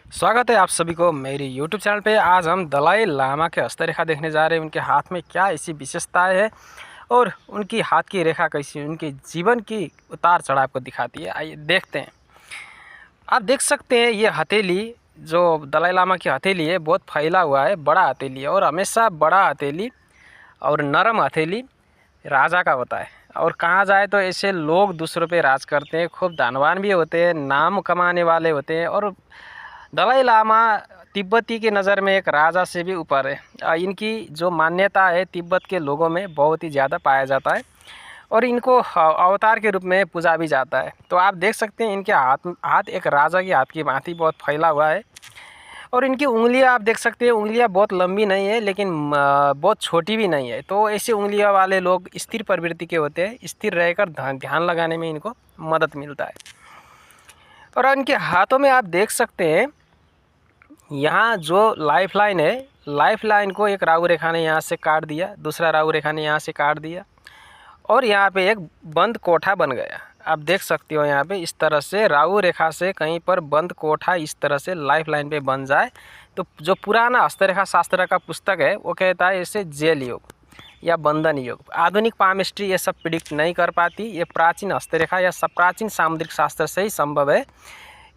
स्वागत है आप सभी को मेरी यूट्यूब चैनल पे। आज हम दलाई लामा के हस्तरेखा देखने जा रहे हैं। उनके हाथ में क्या ऐसी विशेषताएं है और उनकी हाथ की रेखा कैसी उनके जीवन की उतार चढ़ाव को दिखाती है। आइए देखते हैं। आप देख सकते हैं ये हथेली जो दलाई लामा की हथेली है बहुत फैला हुआ है, बड़ा हथेली है और हमेशा बड़ा हथेली और नरम हथेली राजा का होता है। और कहा जाए तो ऐसे लोग दूसरों पे राज करते हैं, खूब धनवान भी होते हैं, नाम कमाने वाले होते हैं। और दलाई लामा तिब्बती की नज़र में एक राजा से भी ऊपर है। इनकी जो मान्यता है तिब्बत के लोगों में बहुत ही ज़्यादा पाया जाता है और इनको अवतार के रूप में पूजा भी जाता है। तो आप देख सकते हैं इनके हाथ एक राजा के हाथ की भांति बहुत फैला हुआ है। और इनकी उंगलियां आप देख सकते हैं, उंगलियां बहुत लंबी नहीं है लेकिन बहुत छोटी भी नहीं है। तो ऐसे उंगलियां वाले लोग स्थिर प्रवृत्ति के होते हैं, स्थिर रहकर ध्यान लगाने में इनको मदद मिलता है। और इनके हाथों में आप देख सकते हैं यहाँ जो लाइफ लाइन है, लाइफ लाइन को एक राहु रेखा ने यहाँ से काट दिया, दूसरा राहु रेखा ने यहाँ से काट दिया और यहाँ पे एक बंद कोठा बन गया। आप देख सकते हो यहाँ पे इस तरह से राहु रेखा से कहीं पर बंद कोठा इस तरह से लाइफ लाइन पे बन जाए तो जो पुराना हस्तरेखा शास्त्र का पुस्तक है वो कहता है इसे जेल योग या बंधन योग। आधुनिक पामिस्ट्री ये सब प्रिडिक्ट नहीं कर पाती। ये प्राचीन हस्तरेखा या प्राचीन सामुद्रिक शास्त्र से ही संभव है।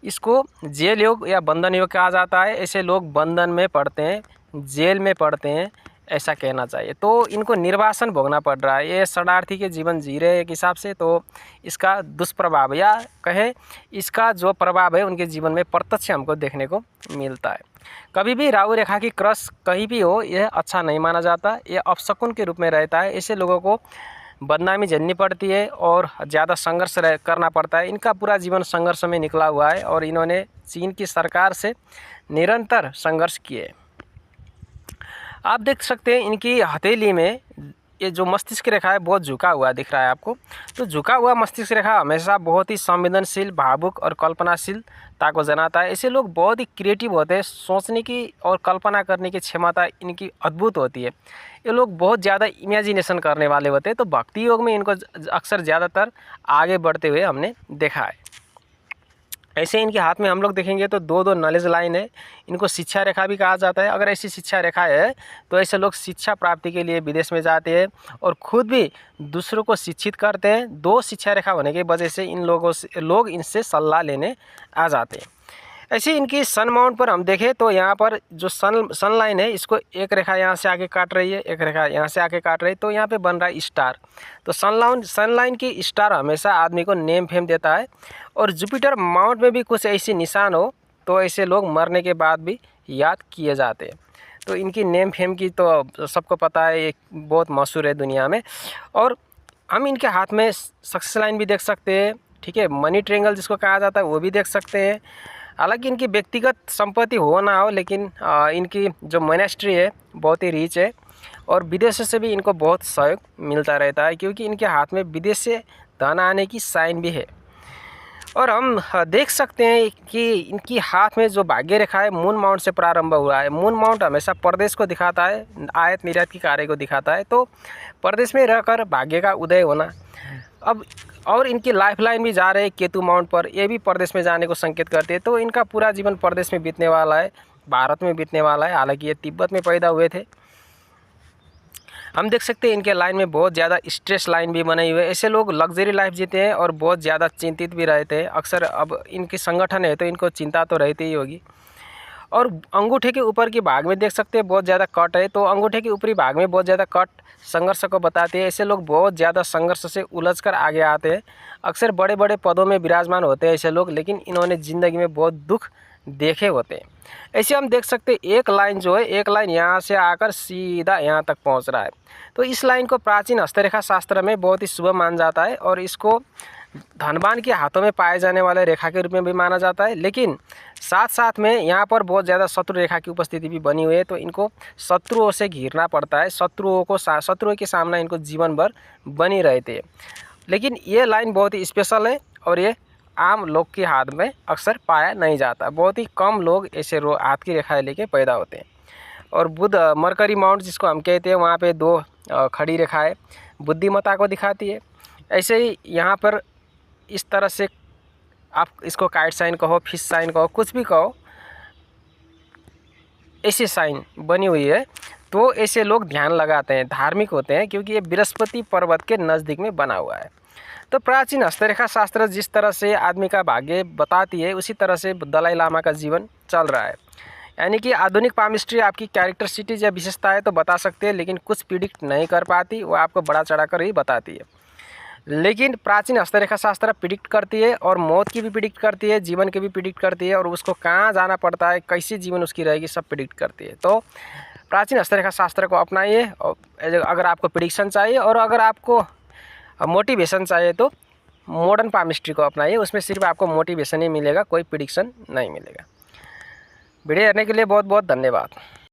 इसको जेल योग या बंधन योग कहा जाता है। ऐसे लोग बंधन में पड़ते हैं, जेल में पड़ते हैं, ऐसा कहना चाहिए। तो इनको निर्वासन भोगना पड़ रहा है। ये शरणार्थी के जीवन जी रहे एक हिसाब से। तो इसका दुष्प्रभाव या कहें इसका जो प्रभाव है उनके जीवन में प्रत्यक्ष हमको देखने को मिलता है। कभी भी राहु रेखा की क्रस कहीं भी हो यह अच्छा नहीं माना जाता। ये अपशकुन के रूप में रहता है। ऐसे लोगों को बदनामी झेलनी पड़ती है और ज़्यादा संघर्ष करना पड़ता है। इनका पूरा जीवन संघर्ष में निकला हुआ है और इन्होंने चीन की सरकार से निरंतर संघर्ष किए। आप देख सकते हैं इनकी हथेली में ये जो मस्तिष्क रेखा है बहुत झुका हुआ दिख रहा है आपको। तो झुका हुआ मस्तिष्क रेखा हमेशा बहुत ही संवेदनशील, भावुक और कल्पनाशीलता को जनाता है। ऐसे लोग बहुत ही क्रिएटिव होते हैं, सोचने की और कल्पना करने की क्षमता इनकी अद्भुत होती है। ये लोग बहुत ज़्यादा इमेजिनेशन करने वाले होते हैं। तो भक्ति योग में इनको अक्सर ज़्यादातर आगे बढ़ते हुए हमने देखा है। ऐसे इनके हाथ में हम लोग देखेंगे तो दो दो नॉलेज लाइन है। इनको शिक्षा रेखा भी कहा जाता है। अगर ऐसी शिक्षा रेखा है तो ऐसे लोग शिक्षा प्राप्ति के लिए विदेश में जाते हैं और खुद भी दूसरों को शिक्षित करते हैं। दो शिक्षा रेखा होने की वजह से इन लोग इनसे सलाह लेने आ जाते हैं। ऐसे इनकी सन माउंट पर हम देखें तो यहाँ पर जो सन लाइन है इसको एक रेखा यहाँ से आगे काट रही है, एक रेखा यहाँ से आगे काट रही है। तो यहाँ पे बन रहा है स्टार। तो सन लाइन की स्टार हमेशा आदमी को नेम फेम देता है। और जुपिटर माउंट में भी कुछ ऐसी निशान हो तो ऐसे लोग मरने के बाद भी याद किए जाते हैं। तो इनकी नेम फेम की तो सबको पता है, एक बहुत मशहूर है दुनिया में। और हम इनके हाथ में सक्सेस लाइन भी देख सकते हैं, ठीक है, मनी ट्रायंगल जिसको कहा जाता है वो भी देख सकते हैं। हालांकि इनकी व्यक्तिगत संपत्ति हो ना हो लेकिन इनकी जो मोनेस्ट्री है बहुत ही रिच है और विदेशों से भी इनको बहुत सहयोग मिलता रहता है क्योंकि इनके हाथ में विदेश से धन आने की साइन भी है। और हम देख सकते हैं कि इनकी हाथ में जो भाग्य रेखा है मून माउंट से प्रारंभ हुआ है। मून माउंट हमेशा प्रदेश को दिखाता है, आयात निर्यात की कार्य को दिखाता है। तो प्रदेश में रहकर भाग्य का उदय होना। अब और इनकी लाइफ लाइन भी जा रहे हैं केतु माउंट पर, ये भी प्रदेश में जाने को संकेत करते हैं। तो इनका पूरा जीवन प्रदेश में बीतने वाला है, भारत में बीतने वाला है। हालांकि ये तिब्बत में पैदा हुए थे। हम देख सकते हैं इनके लाइन में बहुत ज़्यादा स्ट्रेस लाइन भी बने हुए हैं। ऐसे लोग लग्जरी लाइफ जीते हैं और बहुत ज़्यादा चिंतित भी रहते हैं अक्सर। अब इनकी संगठन है तो इनको चिंता तो रहती ही होगी। और अंगूठे के ऊपर की भाग में देख सकते हैं बहुत ज़्यादा कट है। तो अंगूठे के ऊपरी भाग में बहुत ज़्यादा कट संघर्ष को बताते हैं। ऐसे लोग बहुत ज़्यादा संघर्ष से उलझकर आगे आते हैं। अक्सर बड़े बड़े पदों में विराजमान होते हैं ऐसे लोग, लेकिन इन्होंने ज़िंदगी में बहुत दुख देखे होते हैं। ऐसे हम देख सकते हैं एक लाइन जो है, एक लाइन यहाँ से आकर सीधा यहाँ तक पहुँच रहा है। तो इस लाइन को प्राचीन हस्तरेखा शास्त्र में बहुत ही शुभ माना जाता है और इसको धनवान के हाथों में पाए जाने वाले रेखा के रूप में भी माना जाता है। लेकिन साथ साथ में यहाँ पर बहुत ज़्यादा शत्रु रेखा की उपस्थिति भी बनी हुई है। तो इनको शत्रुओं से घिरना पड़ता है, शत्रुओं के सामना इनको जीवन भर बनी रहती है। लेकिन ये लाइन बहुत ही स्पेशल है और ये आम लोग के हाथ में अक्सर पाया नहीं जाता। बहुत ही कम लोग ऐसे हाथ की रेखाएँ लेके पैदा होते हैं। और बुध मरकरी माउंट जिसको हम कहते हैं वहाँ पे दो खड़ी रेखाएँ बुद्धिमत्ता को दिखाती है। ऐसे ही यहाँ पर इस तरह से आप इसको काइट साइन कहो, फिश साइन कहो, कुछ भी कहो, ऐसे साइन बनी हुई है तो ऐसे लोग ध्यान लगाते हैं, धार्मिक होते हैं, क्योंकि ये बृहस्पति पर्वत के नज़दीक में बना हुआ है। तो प्राचीन हस्तरेखा शास्त्र जिस तरह से आदमी का भाग्य बताती है उसी तरह से दलाई लामा का जीवन चल रहा है। यानी कि आधुनिक पामिस्ट्री आपकी कैरेक्टरिस्टिक्स या विशेषताएं तो बता सकते हैं, लेकिन कुछ प्रिडिक्ट नहीं कर पाती, वो आपको बड़ा चढ़ाकर ही बताती है। लेकिन प्राचीन हस्तरेखा शास्त्र प्रिडिक्ट करती है, और मौत की भी प्रिडिक्ट करती है, जीवन की भी प्रिडिक्ट करती है, और उसको कहाँ जाना पड़ता है, कैसी जीवन उसकी रहेगी, सब प्रिडिक्ट करती है। तो प्राचीन हस्तरेखा शास्त्र को अपनाइए, और अगर आपको प्रिडिक्शन चाहिए और अगर आपको मोटिवेशन चाहिए तो मॉडर्न पामिस्ट्री को अपनाइए, उसमें सिर्फ आपको मोटिवेशन ही मिलेगा, कोई प्रिडिक्शन नहीं मिलेगा। वीडियो देखने के लिए बहुत बहुत धन्यवाद।